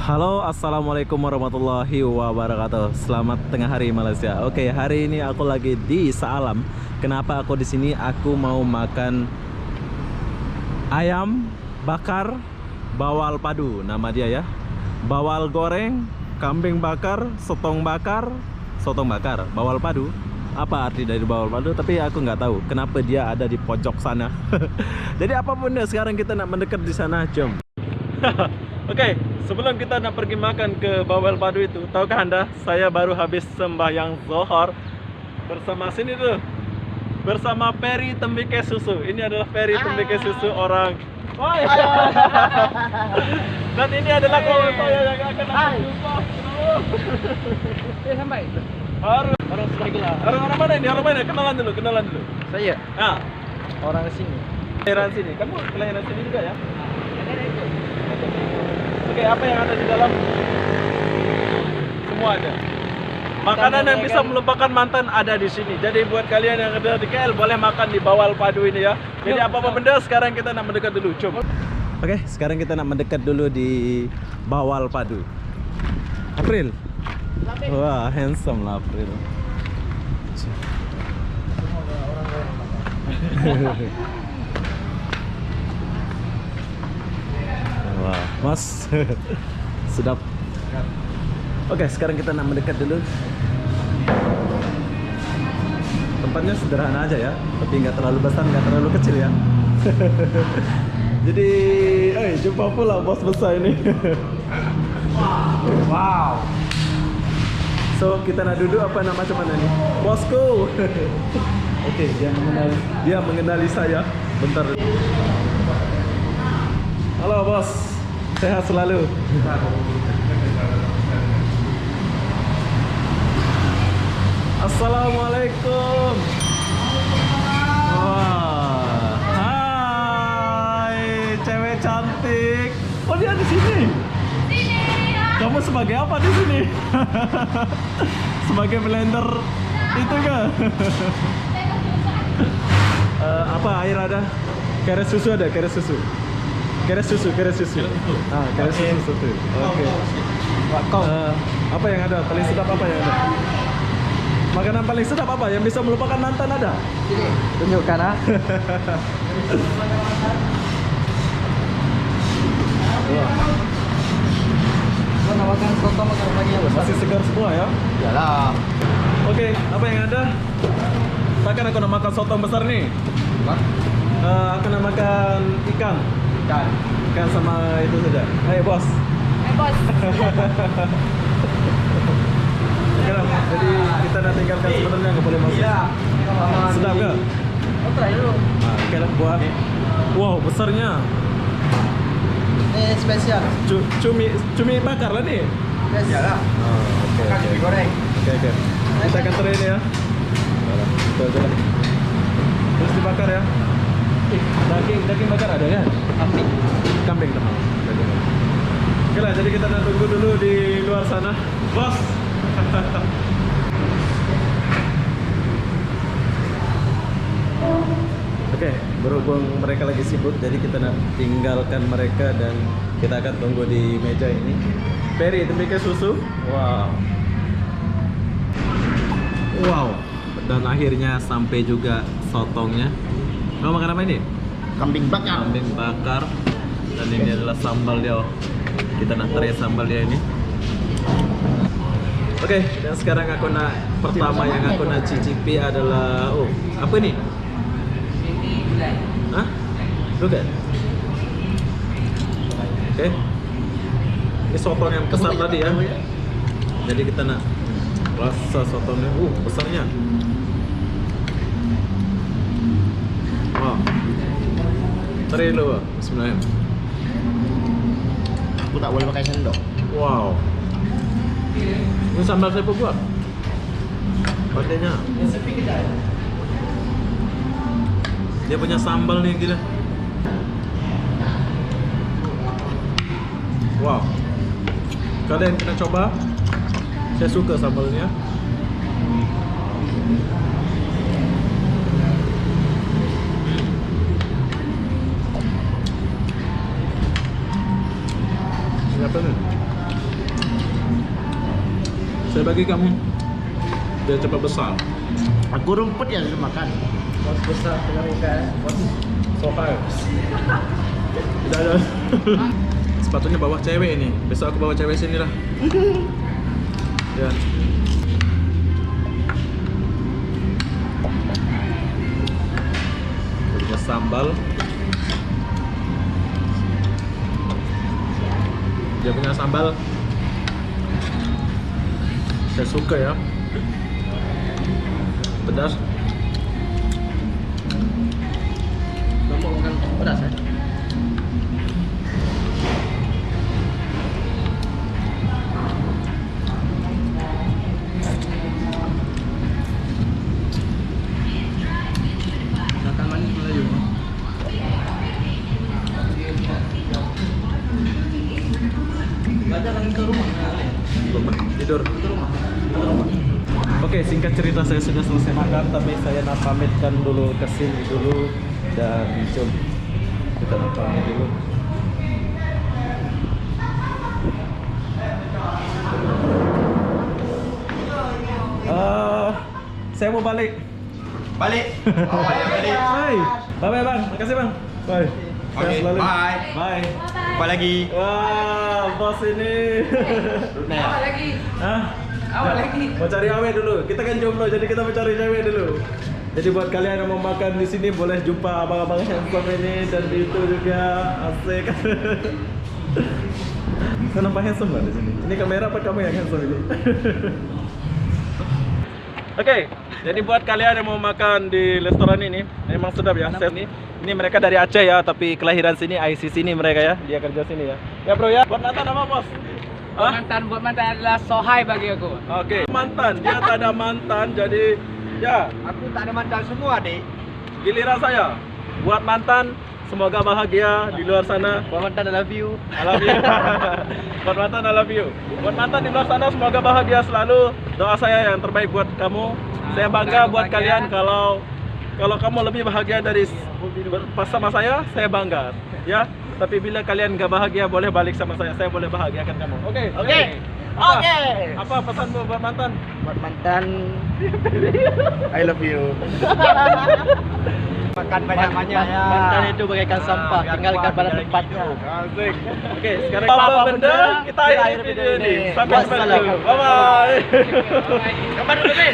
Halo, assalamualaikum warahmatullahi wabarakatuh. Selamat tengah hari Malaysia. Oke, hari ini aku lagi di Shah Alam. Kenapa aku di sini? Aku mau makan ayam bakar bawal padu, nama dia ya. Bawal goreng, kambing bakar, sotong bakar, bawal padu. Apa arti dari bawal padu? Tapi aku nggak tahu kenapa dia ada di pojok sana. Jadi apapun ya, sekarang kita nak mendekat di sana, jom. Oke, sebelum kita nak pergi makan ke bawal padu itu, tahukah Anda, saya baru habis sembahyang Zohor bersama sini tuh, bersama Ferry Tembike Susu. Ini adalah Ferry Tembike Susu orang. Oh, iya. Dan ini adalah kawan saya yang akan aku jumpa. Sampai Orang sudah gila. Orang mana ini? Orang mana? Kenalan dulu. saya Ah, orang sini. kelahiran sini. Kamu kelahiran sini juga ya? Oke, apa yang ada di dalam? Semua ada. Makanan yang bisa melupakan mantan ada di sini. Jadi buat kalian yang ada di KL boleh makan di bawal padu ini ya. Jadi apa-apa benda sekarang kita nak mendekat dulu. Coba. Oke, sekarang kita nak mendekat dulu di bawal padu. April. Wah, handsome lah April. Wah, Mas. Sedap. Oke, sekarang kita nak mendekat dulu. Tempatnya sederhana aja ya, tapi nggak terlalu besar, nggak terlalu kecil ya. Jadi, jumpa pula bos besar ini. Wow. So, kita nak duduk apa nama macam mana nih? Bosku. Oke, dia mengenali saya. Bentar. Halo bos, sehat selalu. Assalamualaikum. Wah, hai, cewek cantik. Oh, dia di sini. Kamu sebagai apa di sini? Sebagai blender itu kah? Apa air ada? Keres susu ada, keres susu. Keres susu. Ah, keres susu tuh. Oke. Apa yang ada? Paling sedap apa yang ada? Makanan paling sedap apa? Yang bisa melupakan mantan ada? Sini, tunjukkan ah. Kau nak makan soto makan pagi apa? Masih segar semua ya? Yalah. Oke, apa yang ada? Takkan aku nak makan sotong besar nih. Apa? Aku nak makan ikan. Ikan sama itu saja. Ayo bos. Bos. Oke lah, jadi kita nak tinggalkan sebenarnya nggak boleh masuk. Iya. Sedap nggak? Oh, try dulu. Oke lah, buat. Wow, besarnya. Ini spesial. Cumi bakar lah nih. Yalah. Oke. Makan cumi goreng. Oke. Kita akan try ini ya. Itu aja lah. Terus dibakar ya. Daging bakar ada kan? Kambing teman. Oke lah, jadi kita nak tunggu dulu di luar sana. Bos. Oke, berhubung mereka lagi sibuk, jadi kita nak tinggalkan mereka dan kita akan tunggu di meja ini. Ferry Tembike Susu. Wow. Dan akhirnya sampai juga sotongnya. Mau makan apa ini? Kambing bakar. Kambing bakar. Dan ini adalah sambal dia. Kita nak try sambal dia ini. Oke, dan sekarang pertama yang aku nak cicipi adalah apa nih? Hah? Bukan? Oke. Ini sotong yang besar tadi ya. Jadi kita nak rasa sotongnya. Besarnya. Wow. Try dulu, bismillah. Aku tak boleh pakai sendok. Wow. Ini sambal siapa buat? Pandainya. Dia punya sambal nih gila. Wow. Kalian kena coba. Saya suka sambalnya. Ini apa nih? bagi kamu. Biar cepat besar. Aku rumput ya sudah makan. Bos besar dengan muka. Bos Sofa. Tidak ada. Sepatunya bawa cewek ini. Besok aku bawa cewek sini lah. Ya. Punya sambal. Dia punya sambal. Saya suka ya. Pedas. Kamu makan pedas ya? Makan manis Melayu. Belajar lagi ke rumah. Tidur. Oke, singkat cerita saya sudah selesai makan, tapi saya nak pamitkan dulu ke sini dulu dan jom kita nak pamit dulu. Saya mau balik. Balik. Oh, balik. Hai, bye bye bang, makasih bang. Bye. Oke, Sehat selalu. bye. Bye. Apa lagi? Wah, bos ini. Apa lagi? Hah? Apa lagi? Mau cari awe dulu. Kita kan jomblo, jadi kita mau cari cewek dulu. Jadi buat kalian yang mau makan di sini boleh jumpa abang-abang handsome ini dan di itu juga asik. Kau nampak handsome nggak di sini? Ini kamera apa kamu yang handsome ini? Oke, jadi buat kalian yang mau makan di restoran ini, memang sedap ya. Ini mereka dari Aceh ya, tapi kelahiran sini, IC sini mereka ya. Dia kerja sini ya. Ya bro ya. Buat mantan apa bos? Hah? Buat mantan adalah sohai bagi aku. Oke, mantan. Dia tak ada mantan, jadi ya Aku tak ada mantan semua, Dek. giliran saya. Buat mantan, semoga bahagia di luar sana. Buat mantan I love you. I love you. Buat mantan, I love you. Buat mantan di luar sana, semoga bahagia selalu. Doa saya yang terbaik buat kamu. Saya bangga buat kalian kalau kamu lebih bahagia dari pas sama saya bangga. Ya. Tapi bila kalian gak bahagia, boleh balik sama saya boleh bahagiakan kamu. Oke. Oke. Apa? Oke. Apa pesanmu buat mantan? Buat mantan, I love you. Makan banyak-banyak. Mantan itu bagaikan sampah, tinggalkan pada tempatnya. Asik. Oke, sekarang apa benda kita akhiri video ini. Sampai jumpa dulu. Bye bye. Gambar dulu, Dek.